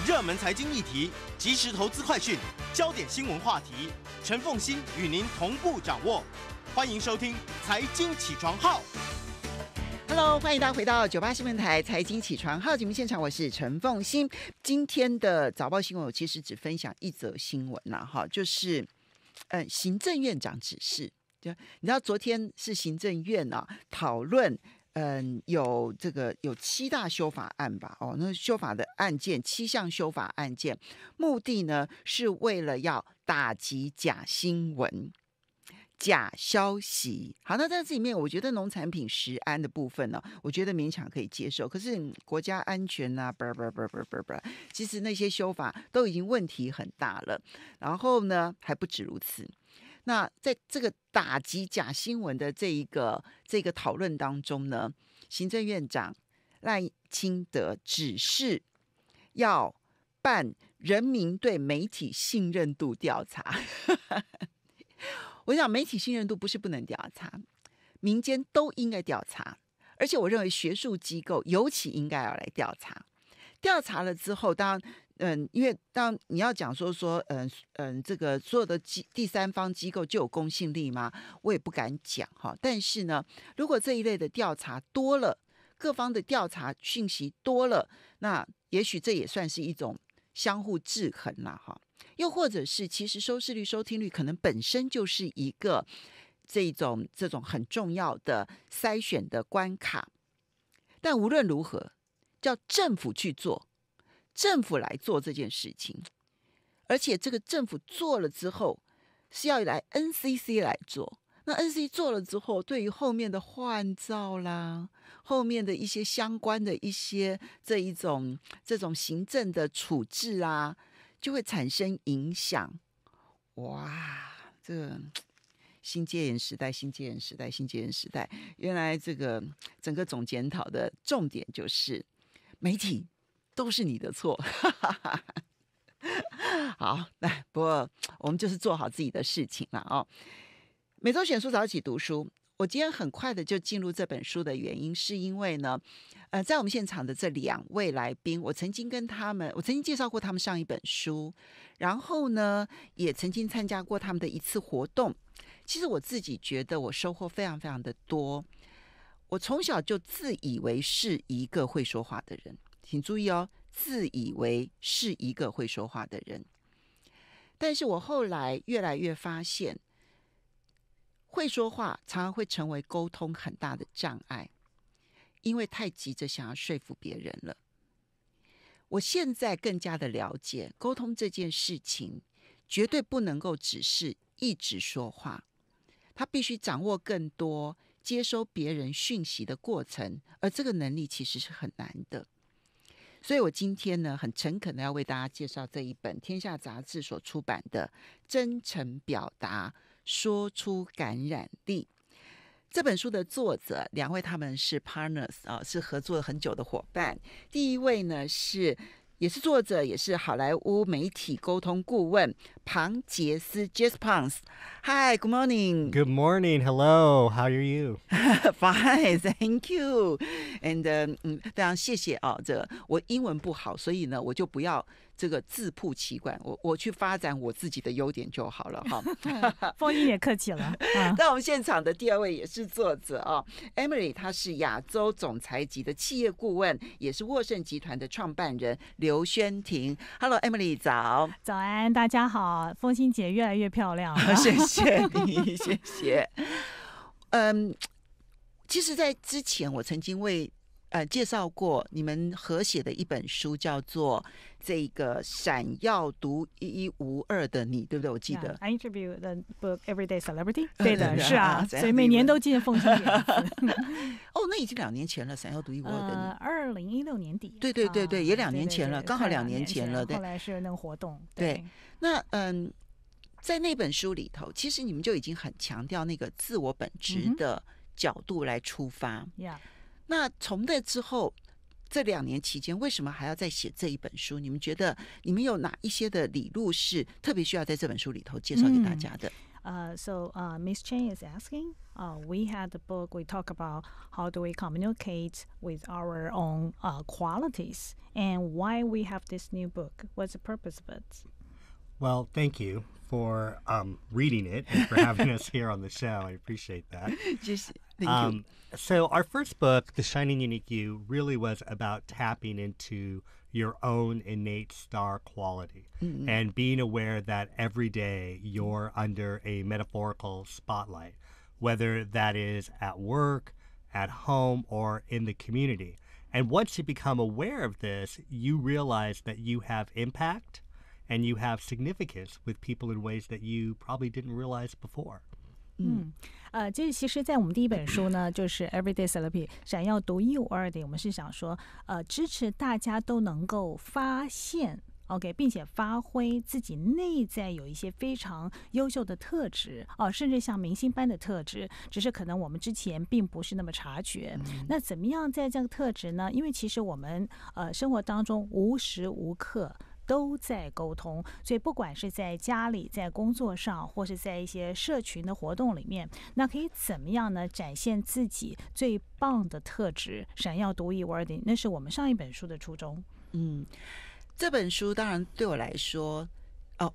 热门财经议题、即时投资快讯、焦点新闻话题，陈凤馨与您同步掌握。欢迎收听《财经起床号》。Hello， 欢迎大家回到九八新闻台财经起床号节目现场，我是陈凤馨。今天的早报新闻，我其实只分享一则新闻啦，就是行政院长指示，就你知道昨天是行政院讨论。有7大修法案吧？那修法的案件7项修法案件，目的呢是为了要打击假新闻、假消息。好，那在这里面，我觉得农产品食安的部分呢，我觉得勉强可以接受。可是国家安全啊，其实那些修法都已经问题很大了。然后呢，还不止如此。那在这个打击假新闻的这个讨论当中呢，行政院长赖清德指示要办人民对媒体信任度调查。我想媒体信任度不是不能调查，民间都应该调查，而且我认为学术机构尤其应该要来调查。调查了之后，当然因为当你要讲说这个所有的第三方机构就有公信力吗？我也不敢讲哈。但是呢，如果这一类的调查多了，各方的调查讯息多了，那也许这也算是一种相互制衡啦哈。又或者是其实收视率、收听率可能本身就是一个这种很重要的筛选的关卡。但无论如何，叫政府去做。政府来做这件事情，而且这个政府做了之后是要来 NCC 来做。那 NCC 做了之后，对于后面的换照啦，后面的一些相关的一些这种行政的处置啊，就会产生影响。哇，这个新戒严时代，原来这个整个总检讨的重点就是媒体都是你的错。好，来，不过我们就是做好自己的事情了哦。每周选书早起读书，我今天很快的就进入这本书的原因，是因为呢，在我们现场的这2位来宾，我曾经介绍过他们上一本书，然后呢，也曾经参加过他们的一次活动。其实我自己觉得我收获非常非常的多。我从小就自以为是一个会说话的人。请注意哦，自以为是一个会说话的人，但是我后来越来越发现，会说话常常会成为沟通很大的障碍，因为太急着想要说服别人了。我现在更加的了解，沟通这件事情绝对不能够只是一直说话，他必须掌握更多接收别人讯息的过程，而这个能力其实是很难的。所以我今天呢，很诚恳的要为大家介绍这一本天下杂志所出版的《真诚表达，说出感染力》。这本书的作者2位，他们是 partners 是合作了很久的伙伴。第一位呢也是作者，也是好莱坞媒体沟通顾问庞杰斯 Jess Ponce。 Hi, good morning. Good morning. Hello. How are you? Fine, thank you. And 非常谢谢我英文不好，所以呢我就不要这个自曝其短，我去发展我自己的优点就好了哈。凤英也客气了。在我们现场的第2位也是作者Emily， 她是亚洲总裁级的企业顾问，也是渥盛集团的创办人刘瑄庭。Hello Emily， 早安，大家好。凤馨姐越来越漂亮了。谢谢你，谢谢。其实在之前我曾经为介绍过你们合写的一本书，叫做这个闪耀独一无二的你，对不对？我记得 I interview the book Everyday Celebrity。 对的，是啊，所以每年都进凤馨姐。那已经2年前了，闪耀独一无二的你。2016年底。对，也2年前了，刚好2年前了。后来是那个活动。对，那在那本书里头，其实你们就已经很强调那个自我本质的角度来出发。那从那之后，这2年期间，为什么还要再写这一本书？你们觉得你们有哪一些的理路是特别需要在这本书里头介绍给大家的？ So Ms. Chen is asking, we had the book, we talk about how do we communicate with our own qualities and why we have this new book. What's the purpose of it? Well, thank you for reading it and for having us here on the show. I appreciate that. Thank you. So our first book, The Shining Unique You, really was about tapping into your own innate star quality and being aware that every day you're under a metaphorical spotlight, whether that is at work, at home, or in the community. And once you become aware of this, you realize that you have impact and you have significance with people in ways that you probably didn't realize before. 这其实，在我们第一本书呢，就是 Everyday Celebrity 闪耀独一无二的，我们是想说，支持大家都能够发现 OK， 并且发挥自己内在有一些非常优秀的特质甚至像明星般的特质，只是可能我们之前并不是那么察觉。那怎么样在这个特质呢？因为其实我们生活当中无时无刻都在沟通，所以不管是在家里、在工作上，或是在一些社群的活动里面，那可以怎么样呢？展现自己最棒的特质，闪耀独一无二的，那是我们上一本书的初衷。这本书当然对我来说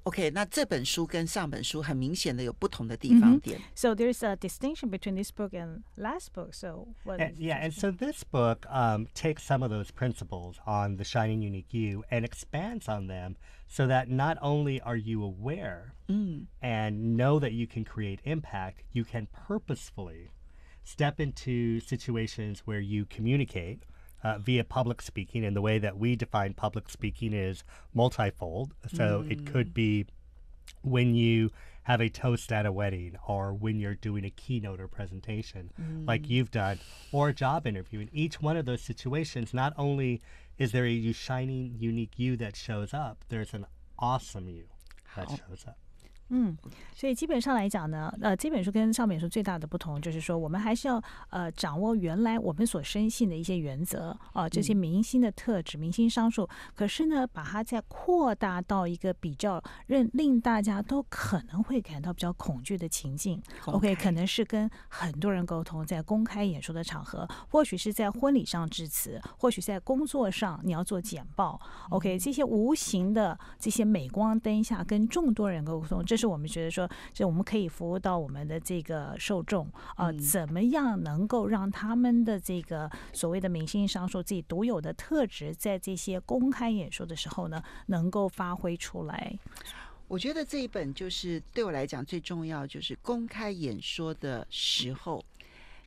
OK， 那这本书跟上本书很明显的有不同的地方点。So there's a distinction between this book and last book. So and so this book takes some of those principles on the Shining Unique You and expands on them so that not only are you aware and know that you can create impact, you can purposefully step into situations where you communicate via public speaking, and the way that we define public speaking is multifold. So it could be when you have a toast at a wedding, or when you're doing a keynote or presentation like you've done, or a job interview. In each one of those situations, not only is there a shining, unique you that shows up, there's an awesome you that shows up. 所以基本上来讲呢，这本书跟上本书最大的不同就是说，我们还是要掌握原来我们所深信的一些原则这些明星的特质、明星商数，可是呢，把它再扩大到一个比较令大家都可能会感到比较恐惧的情境。OK， 可能是跟很多人沟通，在公开演说的场合，或许是在婚礼上致辞，或许在工作上你要做简报。OK， 这些无形的这些镁光灯下跟众多人沟通，这是我们觉得说，这我们可以服务到我们的这个受众怎么样能够让他们的这个所谓的明星商数自己独有的特质，在这些公开演说的时候呢，能够发挥出来。我觉得这一本就是对我来讲最重要，就是公开演说的时候，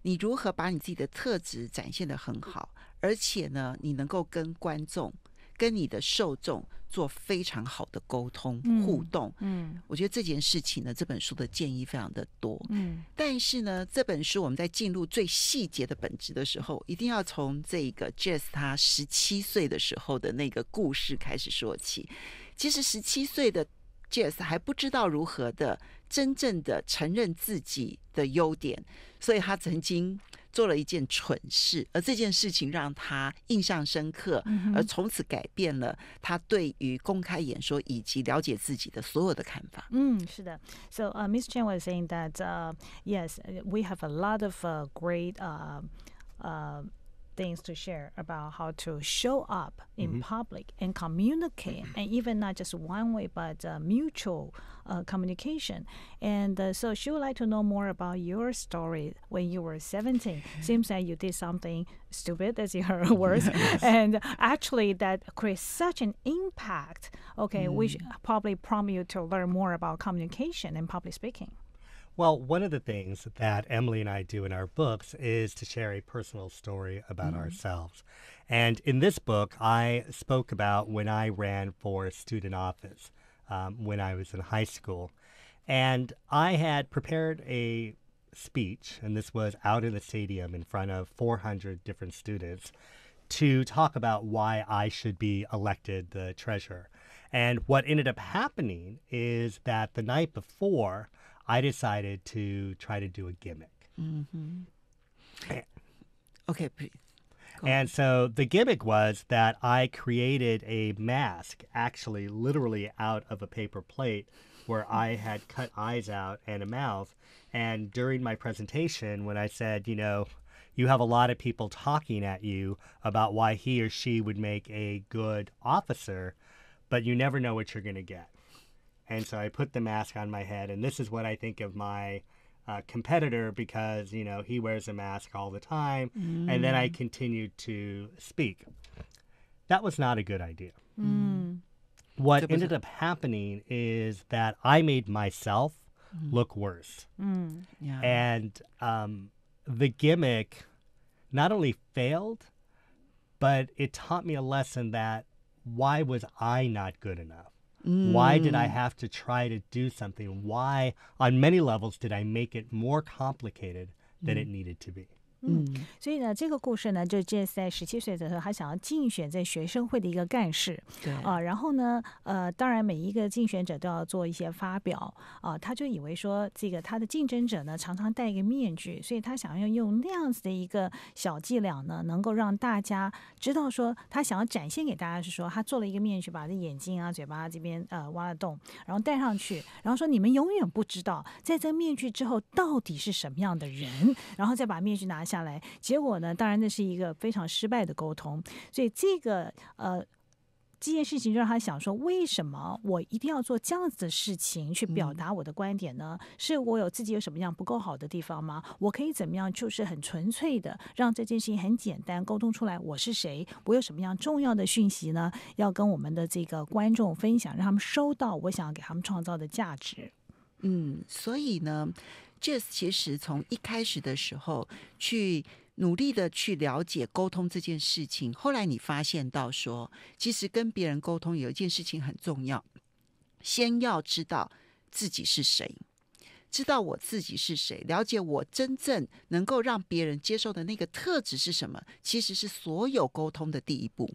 你如何把你自己的特质展现得很好，而且呢，你能够跟观众、跟你的受众做非常好的沟通互动。我觉得这件事情呢，这本书的建议非常的多。但是呢，这本书我们在进入最细节的本质的时候，一定要从这个 Jess 他17岁的时候的那个故事开始说起。其实17岁的 Jess 还不知道如何的真正的承认自己的优点，所以他曾经做了一件蠢事，而这件事情让他印象深刻，而从此改变了他对于公开演说以及了解自己的所有的看法。是的。So Ms. Chen was saying that yes, we have a lot of great things to share about how to show up in public and communicate, and even not just one way, but mutual communication. And so she would like to know more about your story when you were 17. Seems like you did something stupid, as your words, and actually that creates such an impact. Okay, which probably prompt you to learn more about communication and public speaking. Well, one of the things that Emily and I do in our books is to share a personal story about ourselves. And in this book, I spoke about when I ran for student office when I was in high school. And I had prepared a speech, and this was out in the stadium in front of 400 different students, to talk about why I should be elected the treasurer. And what ended up happening is that the night before, I decided to try to do a gimmick. Okay, please. And so the gimmick was that I created a mask, actually literally out of a paper plate, where I had cut eyes out and a mouth. And during my presentation, when I said, you have a lot of people talking at you about why he or she would make a good officer, but you never know what you're going to get. And so I put the mask on my head, and this is what I think of my competitor because, he wears a mask all the time. And then I continued to speak. That was not a good idea. What ended up happening is that I made myself look worse. Yeah. And the gimmick not only failed, but it taught me a lesson that why was I not good enough? Why did I have to try to do something? Why, on many levels, did I make it more complicated than it needed to be? 所以呢，这个故事呢，就 Jess 在17岁的时候，他想要竞选在学生会的一个干事，对然后呢，当然每一个竞选者都要做一些发表他就以为说这个他的竞争者呢常常戴一个面具，所以他想要用那样子的一个小伎俩呢，能够让大家知道说他想要展现给大家是说他做了一个面具，把这眼睛啊、嘴巴这边挖了洞，然后戴上去，然后说你们永远不知道在这个面具之后到底是什么样的人，然后再把面具拿下来，结果呢，当然那是一个非常失败的沟通，所以这件事情就让他想说，为什么我一定要做这样子的事情去表达我的观点呢？是我有自己有什么样不够好的地方吗？我可以怎么样就是很纯粹的让这件事情很简单沟通出来我是谁，我有什么样重要的讯息呢？要跟我们的这个观众分享，让他们收到我想要给他们创造的价值。所以呢，Jess 其实从一开始的时候去努力的去了解沟通这件事情，后来你发现到说，其实跟别人沟通有一件事情很重要，先要知道自己是谁，知道我自己是谁，了解我真正能够让别人接受的那个特质是什么，其实是所有沟通的第一步。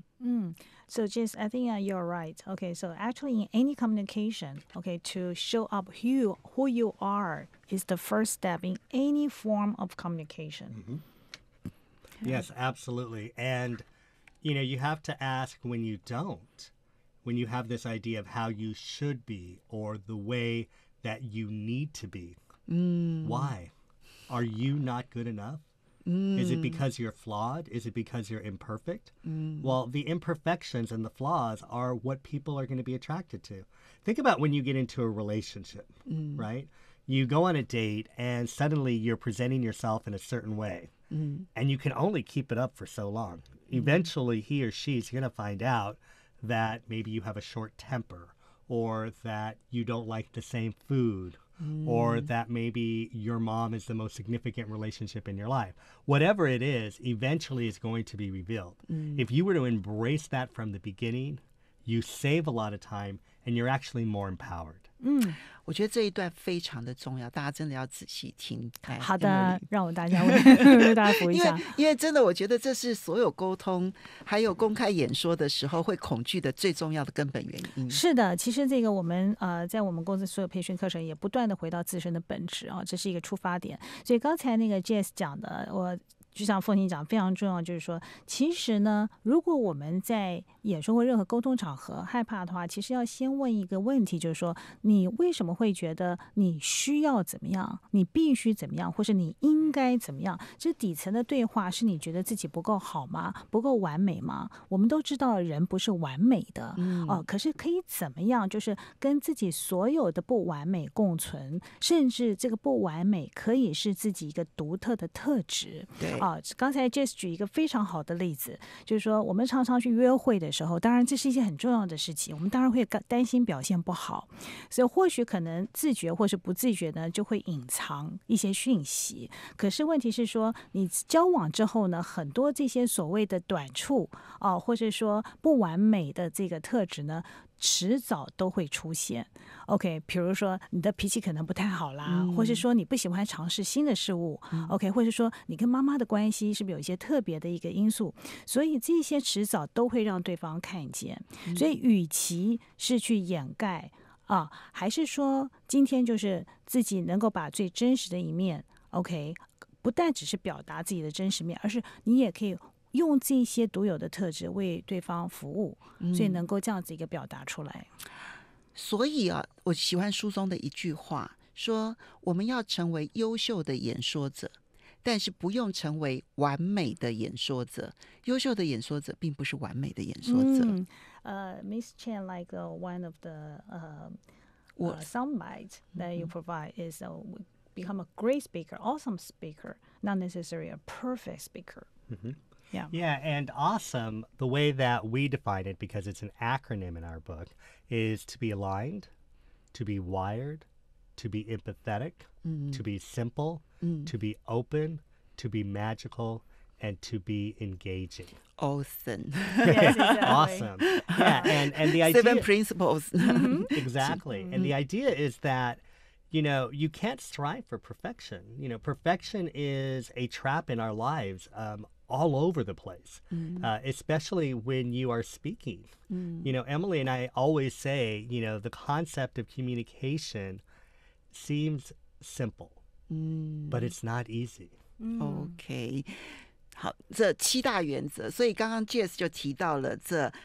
So Jess, I think you're right. Okay, so actually in any communication, okay, to show up who you are is the first step in any form of communication. Yes, absolutely. And, you have to ask when you don't, when you have this idea of how you should be or the way that you need to be. Why? Are you not good enough? Is it because you're flawed? Is it because you're imperfect? Well, the imperfections and the flaws are what people are going to be attracted to. Think about when you get into a relationship, right? You go on a date and suddenly you're presenting yourself in a certain way. And you can only keep it up for so long. Eventually, he or she's going to find out that maybe you have a short temper or that you don't like the same food or that maybe your mom is the most significant relationship in your life. Whatever it is, eventually it's going to be revealed. If you were to embrace that from the beginning, you save a lot of time and you're actually more empowered. 我觉得这一段非常的重要，大家真的要仔细听。好的，让我大家为大家补一下。因为真的，我觉得这是所有沟通还有公开演说的时候会恐惧的最重要的根本原因。是的，其实这个我们在我们公司所有培训课程也不断的回到自身的本质这是一个出发点。所以刚才那个 Jess 讲的，我就像凤婷讲非常重要，就是说其实呢，如果我们在演说或任何沟通场合害怕的话，其实要先问一个问题，就是说你为什么会觉得你需要怎么样，你必须怎么样，或是你应该怎么样？这底层的对话是你觉得自己不够好吗？不够完美吗？我们都知道人不是完美的可是可以怎么样，就是跟自己所有的不完美共存，甚至这个不完美可以是自己一个独特的特质。对刚才 Jess 举一个非常好的例子，就是说我们常常去约会的时候，当然这是一件很重要的事情，我们当然会担心表现不好，所以或许可能自觉或是不自觉呢，就会隐藏一些讯息。可是问题是说，你交往之后呢，很多这些所谓的短处或者说不完美的这个特质呢，迟早都会出现。 OK， 比如说你的脾气可能不太好啦，或是说你不喜欢尝试新的事物OK， 或是说你跟妈妈的关系是不是有一些特别的一个因素，所以这些迟早都会让对方看见。所以与其是去掩盖还是说今天就是自己能够把最真实的一面 OK， 不但只是表达自己的真实面，而是你也可以用这些独有的特质为对方服务，所以能够这样子一个表达出来。所以啊，我喜欢书中的一句话，说我们要成为优秀的演说者，但是不用成为完美的演说者。优秀的演说者并不是完美的演说者。Miss Chen, like one of the soundbites that you provide is become a great speaker, awesome speaker, not necessarily a perfect speaker. Yeah, and awesome, the way that we define it, because it's an acronym in our book, is to be aligned, to be wired, to be empathetic, to be simple, to be open, to be magical, and to be engaging. Awesome. Yes, exactly. Awesome. Yeah, and the idea... 7 principles. Exactly. And the idea is that, you can't strive for perfection. Perfection is a trap in our lives all over the place, especially when you are speaking. Emily and I always say, the concept of communication seems simple, but it's not easy. OK。好，这7大原则，所以刚刚 Jess 就提到了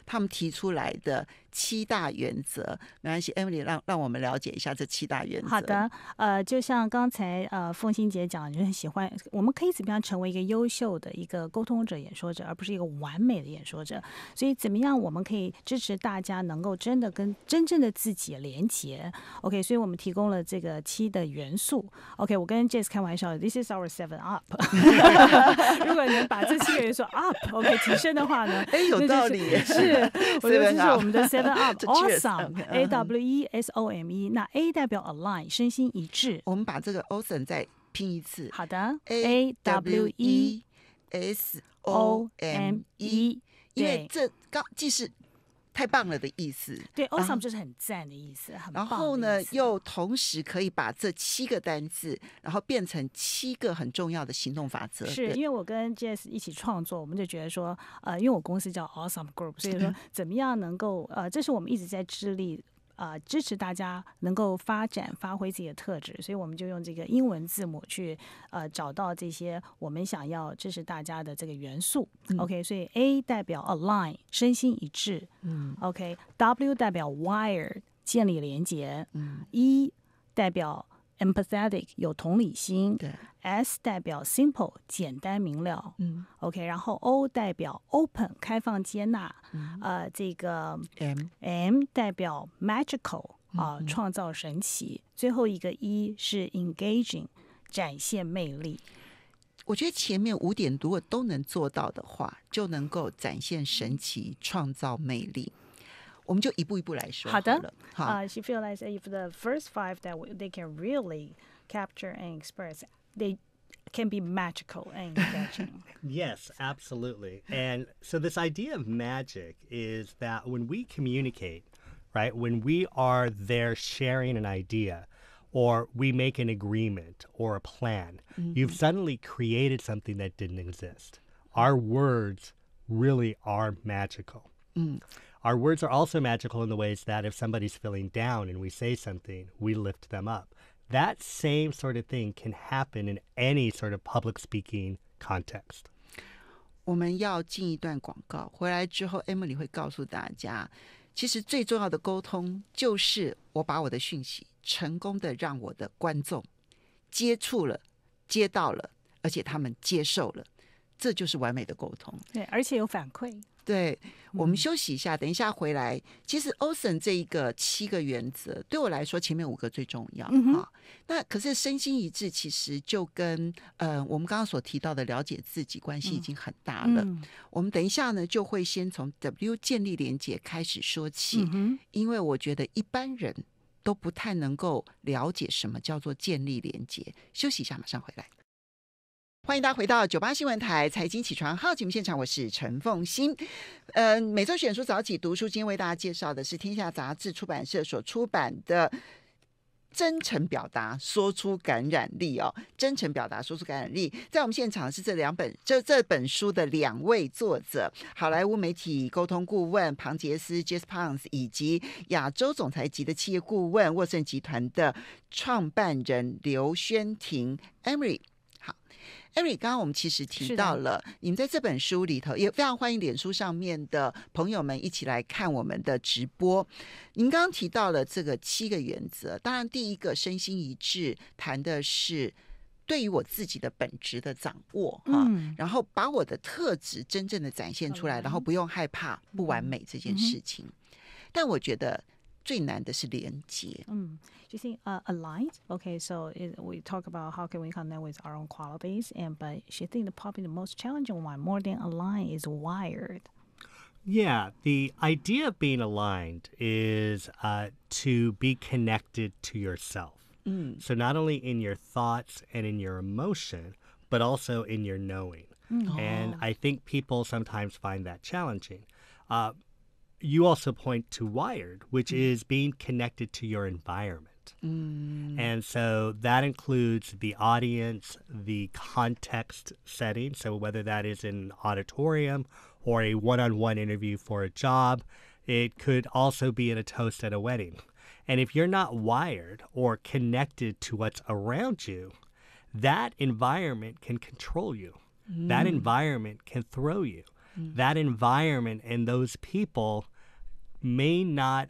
他们提出来的7大原则。没关系 ，Emily 让我们了解一下这7大原则。好的，就像刚才凤馨姐讲，就很喜欢，我们可以怎么样成为一个优秀的一个沟通者、演说者，而不是一个完美的演说者。所以怎么样我们可以支持大家能够真的跟真正的自己连结 ？OK， 所以我们提供了这个7的元素。OK， 我跟 Jess 开玩笑 ，This is our 7 up 。如果能把这7个元素 up，OK 提升的话呢，有道理，是，我觉得这是我们的 7 up，awesome，A W E S O M E。那 A 代表 align， 身心一致。我们把这个 awesome 再拼一次。好的 ，A W E S O M E， 因为这既是太棒了的意思，对 ，awesome 就是很赞的意思，很棒的意思。然后呢，又同时可以把这7个单字，然后变成7个很重要的行动法则。是因为我跟 Jess 一起创作，我们就觉得说，因为我公司叫 Awesome Group， 所以说怎么样能够这是我们一直在致力。支持大家能够发展发挥自己的特质，所以我们就用这个英文字母去找到这些我们想要支持大家的这个元素。OK， 所以 A 代表 align 身心一致。OK，W 代表 wire 建立连结。E 代表 empathetic 有同理心。S 代表 simple 简单明了。OK， 然后 O 代表 open 开放接纳。这个 M 代表 magical 创造神奇。最后一个 E 是 engaging 展现魅力。我觉得前面5点如果都能做到的话，就能够展现神奇，创造魅力。我们就一步一步来说好了。好的。She feels like if the first 5 that they can really capture and express, they can be magical and engaging. Yes, absolutely. And so this idea of magic is that when we communicate, right, when we are there sharing an idea, or we make an agreement or a plan, you've suddenly created something that didn't exist. Our words really are magical. Our words are also magical in the ways that if somebody's feeling down and we say something, we lift them up. That same sort of thing can happen in any sort of public speaking context. 我们要进一段广告，回来之后 Emily 会告诉大家，其实最重要的沟通就是我把我的讯息成功的让我的观众接触了、接到了，而且他们接受了，这就是完美的沟通。对，而且有反馈。对，我们休息一下，等一下回来。其实 Awesome 这一个7个原则，对我来说前面5个最重要。那可是身心一致，其实就跟我们刚刚所提到的了解自己关系已经很大了。我们等一下呢，就会先从 W 建立连结开始说起，因为我觉得一般人都不太能够了解什么叫做建立连结。休息一下，马上回来。欢迎大家回到98新闻台财经起床号节目现场，我是陈凤馨。每周选书早起读书，今天为大家介绍的是天下杂志出版社所出版的真诚表达说出感染力哦，真诚表达说出感染力。在我们现场是这本书的2位作者，好莱坞媒体沟通顾问庞杰斯 Jess Ponce 以及亚洲总裁级的企业顾问渥盈集团的创办人刘瑄庭 Emily。Eric， 刚刚我们其实提到了，你们在这本书里头也非常欢迎脸书上面的朋友们一起来看我们的直播。您刚刚提到了这个7个原则，当然第一个身心一致，谈的是对于我自己的本质的掌握哈，然后把我的特质真正的展现出来，然后不用害怕不完美这件事情。但我觉得最难的是连接。You think aligned? Okay, so we talk about how can we connect with our own qualities, but she think probably the most challenging one, more than aligned, is wired. Yeah, the idea of being aligned is to be connected to yourself. So not only in your thoughts and in your emotion, but also in your knowing. And I think people sometimes find that challenging. You also point to wired, which is being connected to your environment. And so that includes the audience, the context setting. So whether that is in an auditorium or a one-on-one interview for a job, it could also be at a toast at a wedding. And if you're not wired or connected to what's around you, that environment can control you. That environment can throw you. That environment and those people may not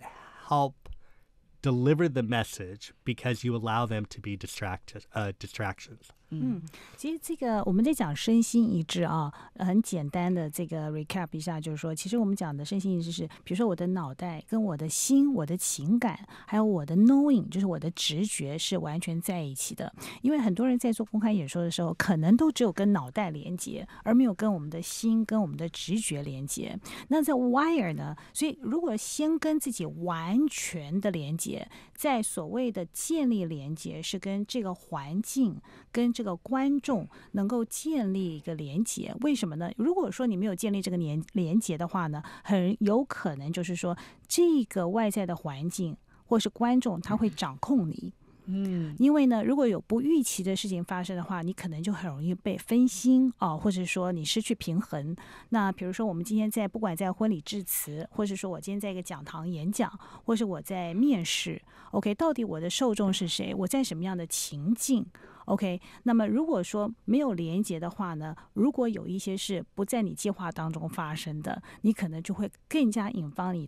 help deliver the message because you allow them to be distractions. 其实这个我们在讲身心一致啊，很简单的这个 recap 一下，就是说，其实我们讲的身心一致是，比如说我的脑袋跟我的心、我的情感，还有我的 knowing， 就是我的直觉是完全在一起的。因为很多人在做公开演说的时候，可能都只有跟脑袋连接，而没有跟我们的心、跟我们的直觉连接。那在 wire 呢？所以如果先跟自己完全的连接，在所谓的建立连接，是跟这个环境、跟这个观众能够建立一个连结。为什么呢？如果说你没有建立这个连结的话呢，很有可能就是说这个外在的环境或是观众他会掌控你。因为呢，如果有不预期的事情发生的话，你可能就很容易被分心或者说你失去平衡。那比如说我们今天不管在婚礼致辞，或是说我今天在一个讲堂演讲，或是我在面试 ，OK， 到底我的受众是谁？我在什么样的情境？OK， 那么如果说没有连结的话呢，如果有一些是不在你计划当中发生的，你可能就会更加引发你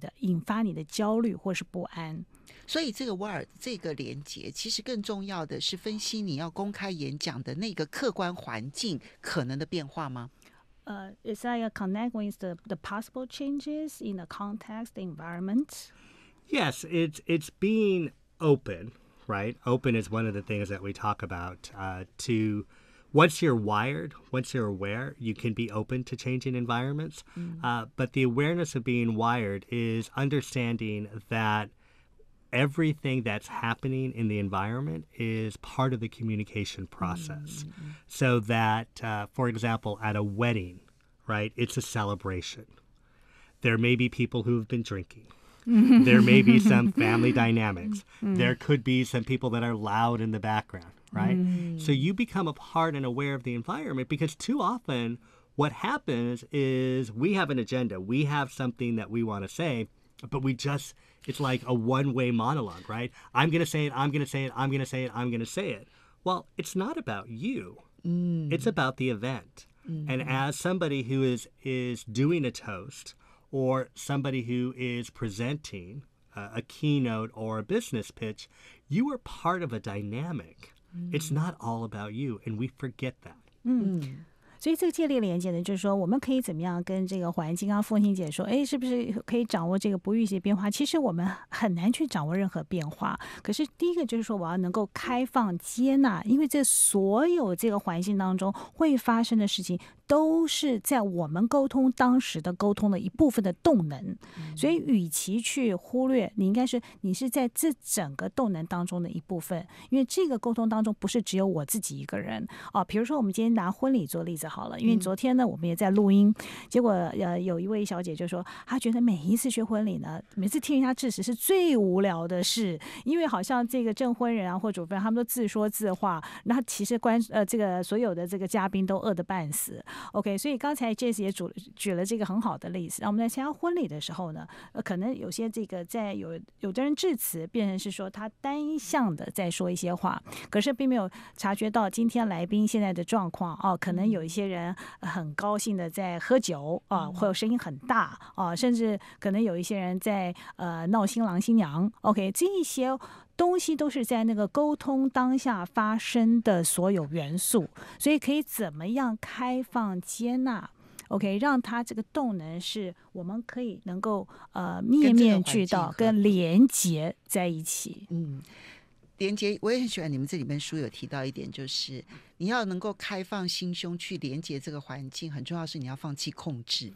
的焦虑或是不安。所以这个wire这个连结，其实更重要的是分析你要公开演讲的那个客观环境可能的变化吗？It's like a connect with the possible changes in the context, the environment. Yes, it's being open. Right? Open is one of the things that we talk about. Once you're wired, once you're aware, you can be open to changing environments. But the awareness of being wired is understanding that everything that's happening in the environment is part of the communication process. So that, for example, at a wedding, right, it's a celebration. There may be people who have been drinking. There may be some family dynamics. There could be some people that are loud in the background, right? So you become a part and aware of the environment because too often what happens is we have an agenda. We have something that we want to say, but it's like a one-way monologue, right? I'm going to say it, I'm going to say it, I'm going to say it, I'm going to say it. Well, it's not about you. It's about the event. And as somebody who is doing a toast, or somebody who is presenting a keynote or a business pitch, you are part of a dynamic. It's not all about you, and we forget that. 所以这个建立连接呢，就是说我们可以怎么样跟这个环境，刚刚凤馨姐说，是不是可以掌握这个不预期变化？其实我们很难去掌握任何变化。可是第一个就是说，我要能够开放接纳，因为这所有这个环境当中会发生的事情，都是在我们沟通当时的沟通的一部分的动能。所以与其去忽略，你是在这整个动能当中的一部分，因为这个沟通当中不是只有我自己一个人比如说我们今天拿婚礼做例子好了，因为昨天呢我们也在录音，结果有一位小姐就说，她觉得每一次去婚礼呢，每次听人家致辞是最无聊的事，因为好像这个证婚人啊或主婚人他们都自说自话，然后其实这个所有的这个嘉宾都饿得半死。OK， 所以刚才 Jess 也举了这个很好的例子。那我们在参加婚礼的时候呢，可能有些这个在有的人致辞变成是说他单向的在说一些话，可是并没有察觉到今天来宾现在的状况可能有一些人很高兴的在喝酒或者声音很大甚至可能有一些人在闹新郎新娘。OK， 这一些东西都是在那个沟通当下发生的所有元素，所以可以怎么样开放接纳 OK， 让它这个动能是我们可以能够面面俱到跟连结在一起。连结，我也很喜欢你们这里面书有提到一点，就是你要能够开放心胸去连接这个环境，很重要是你要放弃控制。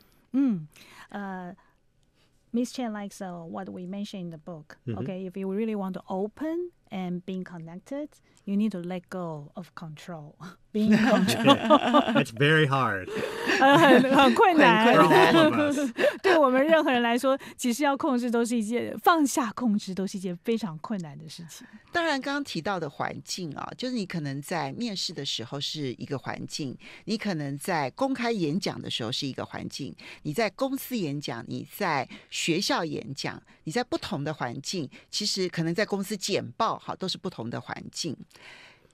Miss Chen likes what we mentioned in the book. Okay, if you really want to open and being connected, you need to let go of control. Being control. It's very hard. 很困难。For all of us. 对我们任何人来说，其实要控制都是一件放下控制都是一件非常困难的事情。当然刚刚提到的环境就是你可能在面试的时候是一个环境，你可能在公开演讲的时候是一个环境，你在公司演讲，你在学校演讲，你在不同的环境，其实可能在公司简报都是不同的环境。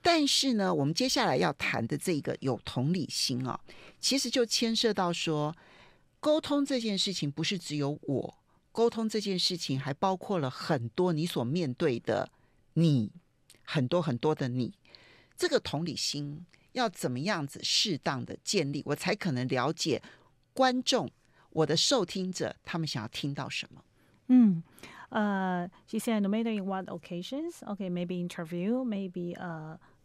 但是呢，我们接下来要谈的这个有同理心其实就牵涉到说，沟通这件事情不是只有我，沟通这件事情还包括了很多你所面对的你，很多很多的你。这个同理心要怎么样子适当的建立，我才可能了解观众，我的受听者他们想要听到什么。She said no matter in what occasions, okay, maybe interview, maybe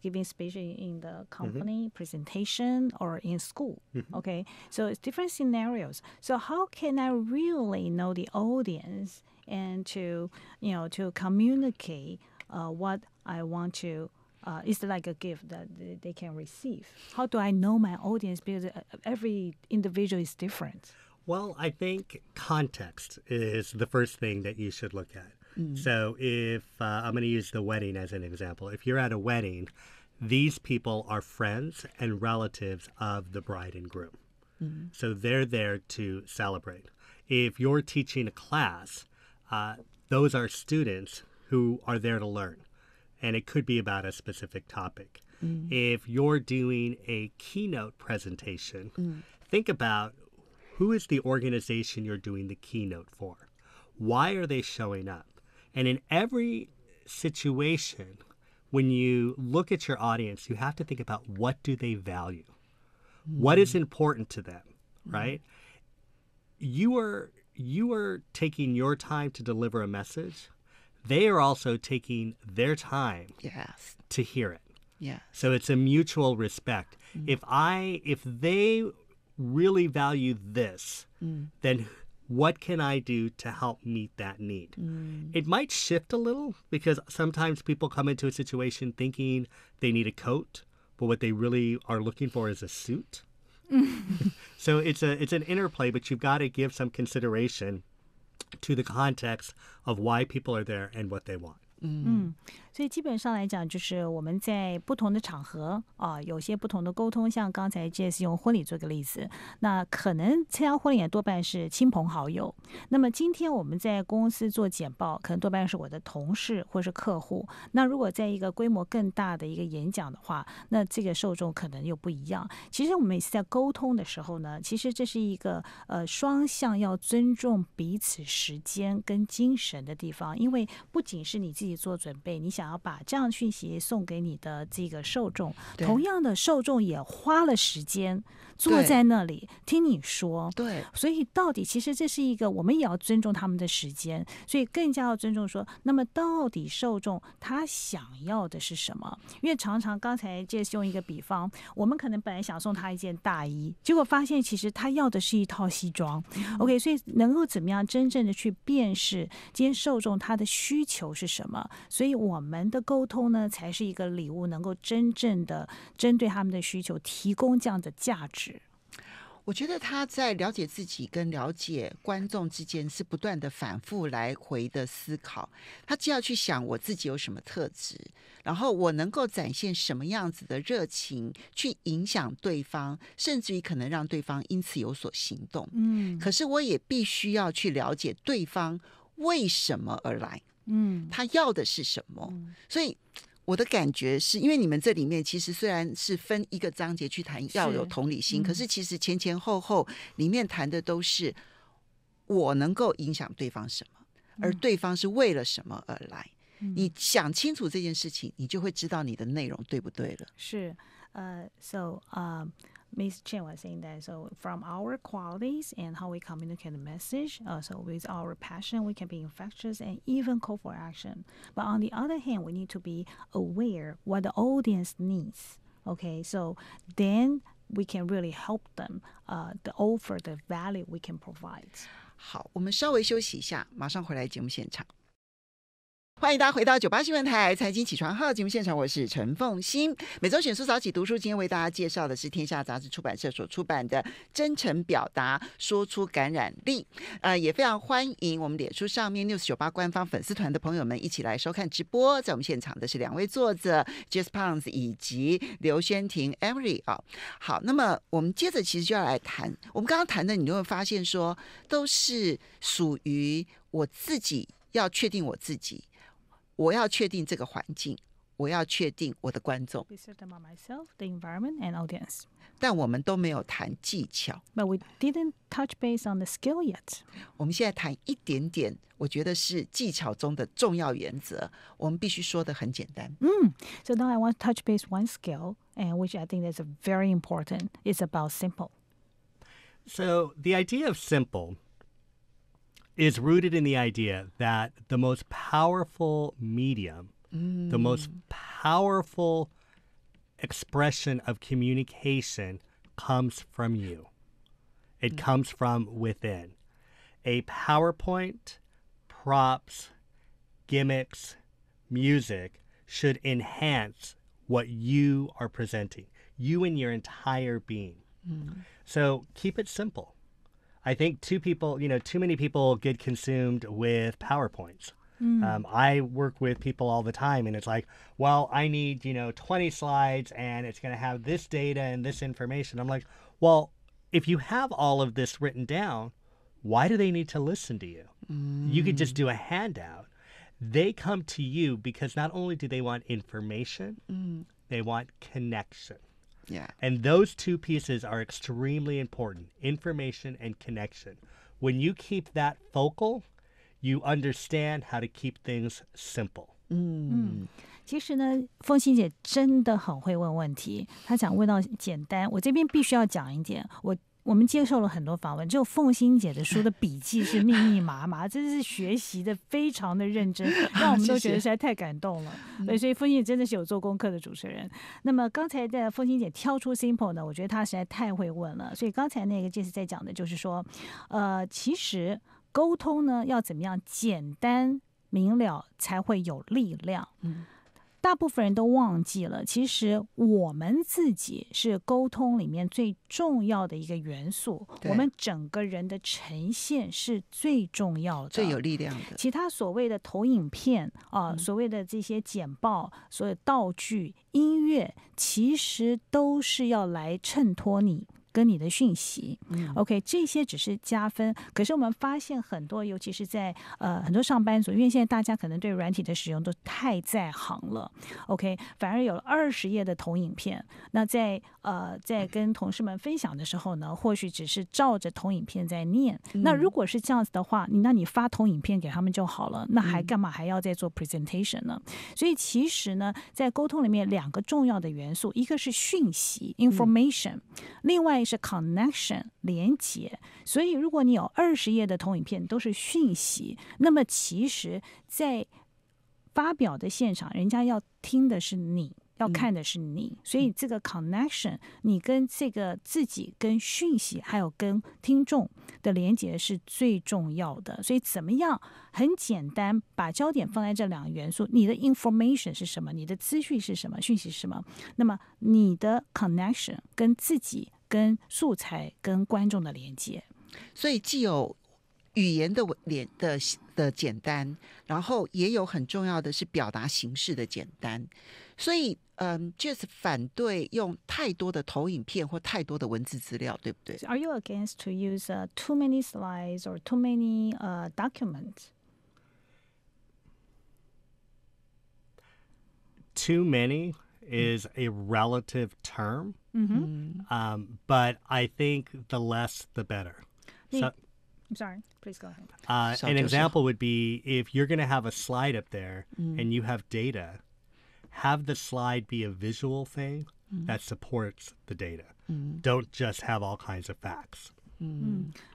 giving speech in the company, presentation, or in school. Okay, so it's different scenarios. So how can I really know the audience and to communicate what I want to? It's like a gift that they can receive. How do I know my audience? Because every individual is different. Well, I think context is the first thing that you should look at. So if I'm going to use the wedding as an example. If you're at a wedding, these people are friends and relatives of the bride and groom. So they're there to celebrate. If you're teaching a class, those are students who are there to learn. And it could be about a specific topic. If you're doing a keynote presentation, think about who is the organization you're doing the keynote for? Why are they showing up? And in every situation, when you look at your audience, you have to think about what do they value? What is important to them, right? You are taking your time to deliver a message. They are also taking their time to hear it. So it's a mutual respect. If they really value this, then what can I do to help meet that need? It might shift a little because sometimes people come into a situation thinking they need a coat, but what they really are looking for is a suit. So it's an interplay, but you've got to give some consideration to the context of why people are there and what they want. 所以基本上来讲，就是我们在不同的场合有些不同的沟通，像刚才 Jess 用婚礼做个例子，那可能参加婚礼也多半是亲朋好友。那么今天我们在公司做简报，可能多半是我的同事或是客户。那如果在一个规模更大的一个演讲的话，那这个受众可能又不一样。其实我们每次在沟通的时候呢，其实这是一个双向要尊重彼此时间跟精神的地方，因为不仅是你自己做准备，你想要把这样的讯息送给你的这个受众，同样的受众也花了时间坐在那里听你说。对，所以到底其实这是一个我们也要尊重他们的时间，所以更加要尊重说，那么到底受众他想要的是什么？因为常常刚才Jess用一个比方，我们可能本来想送他一件大衣，结果发现其实他要的是一套西装。OK， 所以能够怎么样真正的去辨识今天受众他的需求是什么？所以我们的沟通呢，才是一个礼物，能够真正的针对他们的需求提供这样的价值。我觉得他在了解自己跟了解观众之间是不断的反复来回的思考，他既要去想我自己有什么特质，然后我能够展现什么样子的热情去影响对方，甚至于可能让对方因此有所行动。可是我也必须要去了解对方为什么而来，他要的是什么。所以我的感觉是，因为你们这里面其实虽然是分一个章节去谈要有同理心，可是其实前前后后里面谈的都是我能够影响对方什么，而对方是为了什么而来。你想清楚这件事情，你就会知道你的内容对不对了。是Ms. Chen was saying that, so from our qualities and how we communicate the message, so with our passion, we can be infectious and even call for action. But on the other hand, we need to be aware what the audience needs. Okay, so then we can really help them to offer the value we can provide. 好，我们稍微休息一下，马上回来节目现场。欢迎大家回到98新闻台财经起床号节目现场，我是陈凤馨。每周选书早起读书，今天为大家介绍的是天下杂志出版社所出版的《真诚表达，说出感染力》。也非常欢迎我们脸书上面news98官方粉丝团的朋友们一起来收看直播。在我们现场的是2位作者 Jess Ponce 以及刘瑄庭 Emily 好，那么我们接着其实就要来谈，我们刚刚谈的，你就会发现说，都是属于我自己要确定我自己。我要确定这个环境，我要确定我的观众。Be certain about myself, the environment, and audience. 但我们都没有谈技巧。But we didn't touch base on the skill yet. 我们现在谈一点点，我觉得是技巧中的重要原则。我们必须说得很简单。So now I want to touch base one skill, and which I think is very important. It's about simple. So the idea of simple is rooted in the idea that the most powerful medium, the most powerful expression of communication comes from you. It comes from within. A PowerPoint, props, gimmicks, music should enhance what you are presenting, you and your entire being. So keep it simple.I think too many people get consumed with PowerPoints. I work with people all the time, and it's like, well, I need, 20 slides, and it's going to have this data and this information. I'm like, well, if you have all of this written down, why do they need to listen to you? You could just do a handout. They come to you because not only do they want information, they want connection.Yeah. And those two pieces are extremely important, information and connection. When you keep that focal, you understand how to keep things simple. 其实呢，凤馨姐真的很会问问题，她想问到简单，我这边必须要讲一点，我们接受了很多访问，只有凤馨姐的书的笔记是密密麻麻，真是学习的非常的认真，让我们都觉得实在太感动了。对，所以凤馨姐真的是有做功课的主持人。那么刚才的凤馨姐挑出 simple 呢，我觉得她实在太会问了。所以刚才那个 Jess 在讲的就是说，其实沟通呢要怎么样简单明了才会有力量。大部分人都忘记了，其实我们自己是沟通里面最重要的一个元素，我们整个人的呈现是最重要的、最有力量的。其他所谓的投影片所谓的这些简报、所有道具、音乐，其实都是要来衬托你跟你的讯息，OK， 这些只是加分。可是我们发现很多，尤其是在很多上班族，因为现在大家可能对软体的使用都太在行了 ，OK， 反而有了20页的投影片。那在跟同事们分享的时候呢，或许只是照着投影片在念。那如果是这样子的话，那你发投影片给他们就好了，那还干嘛还要再做 presentation 呢？所以其实呢，在沟通里面2个重要的元素，一个是讯息 information，另外是 connection 连结。所以如果你有20页的投影片都是讯息，那么其实在发表的现场，人家要听的是你，要看的是你，所以这个 connection 你跟这个自己跟讯息还有跟听众的连结是最重要的。所以怎么样很简单把焦点放在这2个元素，你的 information 是什么，你的资讯是什么，讯息是什么，那么你的 connection 跟自己跟素材跟观众的连接。所以既有语言的简单，然后也有很重要的是表达形式的简单。所以Jess 反对用太多的投影片或太多的文字资料，对不对？ So are you against to use too many slides or too many documents? Too many is a relative term, but I think the less the better. So, I'm sorry, please go ahead. An example would be if you're going to have a slide up there and you have data, have the slide be a visual thing that supports the data. Don't just have all kinds of facts.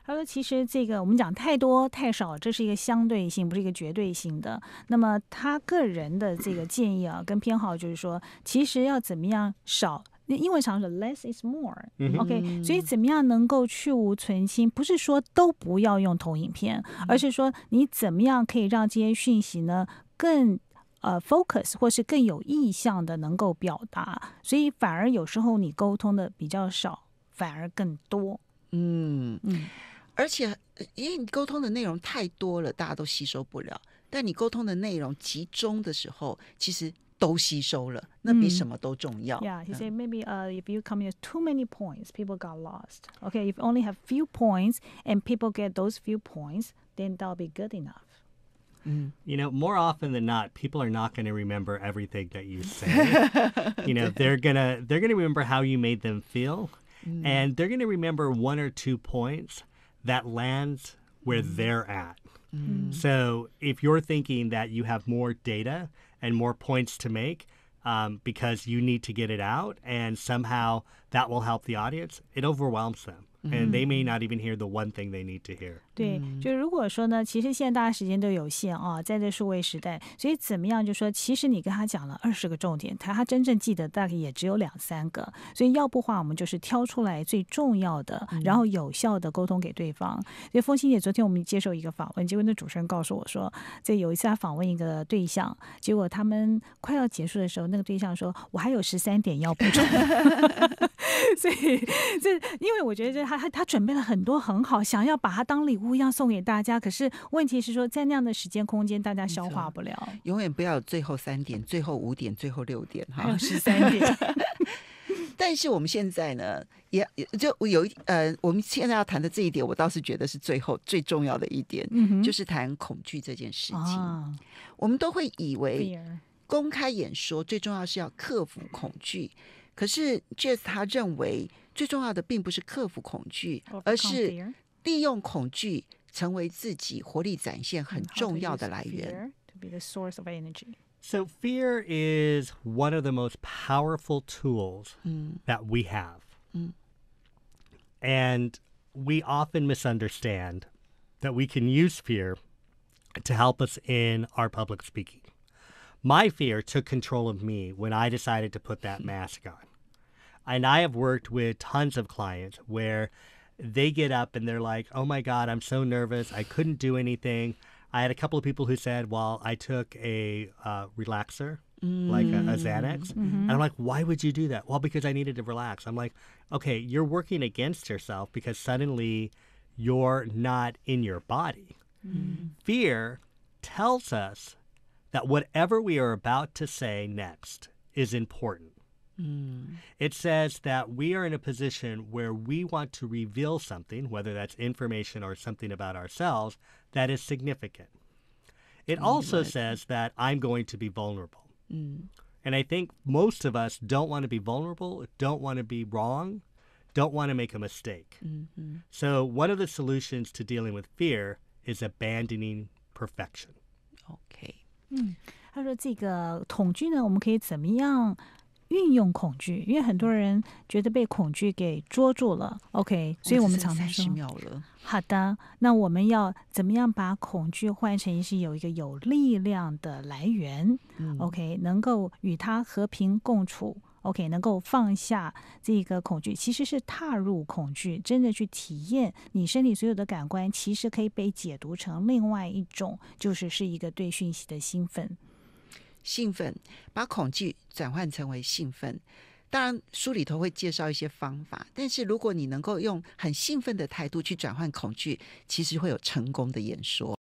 他说其实这个我们讲太多太少，这是一个相对性，不是一个绝对性的。那么他个人的这个建议啊跟偏好就是说，其实要怎么样少，英文常说 less is more、OK， 所以怎么样能够去无存菁，不是说都不要用投影片，而是说你怎么样可以让这些讯息呢更focus 或是更有意向的能够表达，所以反而有时候你沟通的比较少，反而更多。而且因为你沟通的内容太多了，大家都吸收不了。但你沟通的内容集中的时候，其实都吸收了，那比什么都重要。Yeah, he said maybe if you come in with too many points, people got lost. Okay, if you only have few points and people get those few points, then that'll be good enough. You know, more often than not, people are not going to remember everything that you say. You know, they're gonna remember how you made them feel, and they're going to remember 1 or 2 points that lands where they're at. So if you're thinking that you have more data and more points to make because you need to get it out, and somehow that will help the audience, it overwhelms them. And they may not even hear the one thing they need to hear. 对，就如果说呢，其实现在大家时间都有限啊，在这数位时代，所以怎么样就说，其实你跟他讲了20个重点，他真正记得大概也只有2-3个，所以要不话我们就是挑出来最重要的，然后有效的沟通给对方。所以风心姐昨天我们接受一个访问，结果那主持人告诉我说，这有一次他访问一个对象，结果他们快要结束的时候，那个对象说我还有13点要补充。所以这因为我觉得他准备了很多很好，想要把它当礼物一样送给大家，可是问题是说在那样的时间空间大家消化不了。永远不要有最后3点、最后5点、最后6点，还有13点。但是我们现在呢，也就我们现在要谈的这一点，我倒是觉得是最后最重要的一点，就是谈恐惧这件事情。我们都会以为公开演说最重要是要克服恐惧，可是 Jess 他认为最重要的并不是克服恐惧，而是利用恐惧成为自己活力展现很重要的来源。So fear is one of the most powerful tools that we have. And we often misunderstand that we can use fear to help us in our public speaking. My fear took control of me when I decided to put that mask on. And I have worked with tons of clients where they get up and they're like, oh my God, I'm so nervous. I couldn't do anything. I had a couple of people who said, well, I took a relaxer, like a Xanax. And I'm like, why would you do that? Well, because I needed to relax. I'm like, okay, you're working against yourself because suddenly you're not in your body. Fear tells us that whatever we are about to say next is important. It says that we are in a position where we want to reveal something, whether that's information or something about ourselves, that is significant. It also says that I'm going to be vulnerable. And I think most of us don't want to be vulnerable, don't want to be wrong, don't want to make a mistake. So one of the solutions to dealing with fear is abandoning perfection. OK。他说这个恐惧呢，我们可以怎么样运用恐惧？因为很多人觉得被恐惧给捉住了 ，OK， 所以我们常常说，好的，那我们要怎么样把恐惧换成是有一个有力量的来源？OK， 能够与它和平共处。OK， 能够放下这个恐惧，其实是踏入恐惧，真的去体验你身体所有的感官，其实可以被解读成另外一种，是一个对讯息的兴奋。兴奋，把恐惧转换成为兴奋，当然书里头会介绍一些方法，但是如果你能够用很兴奋的态度去转换恐惧，其实会有成功的演说。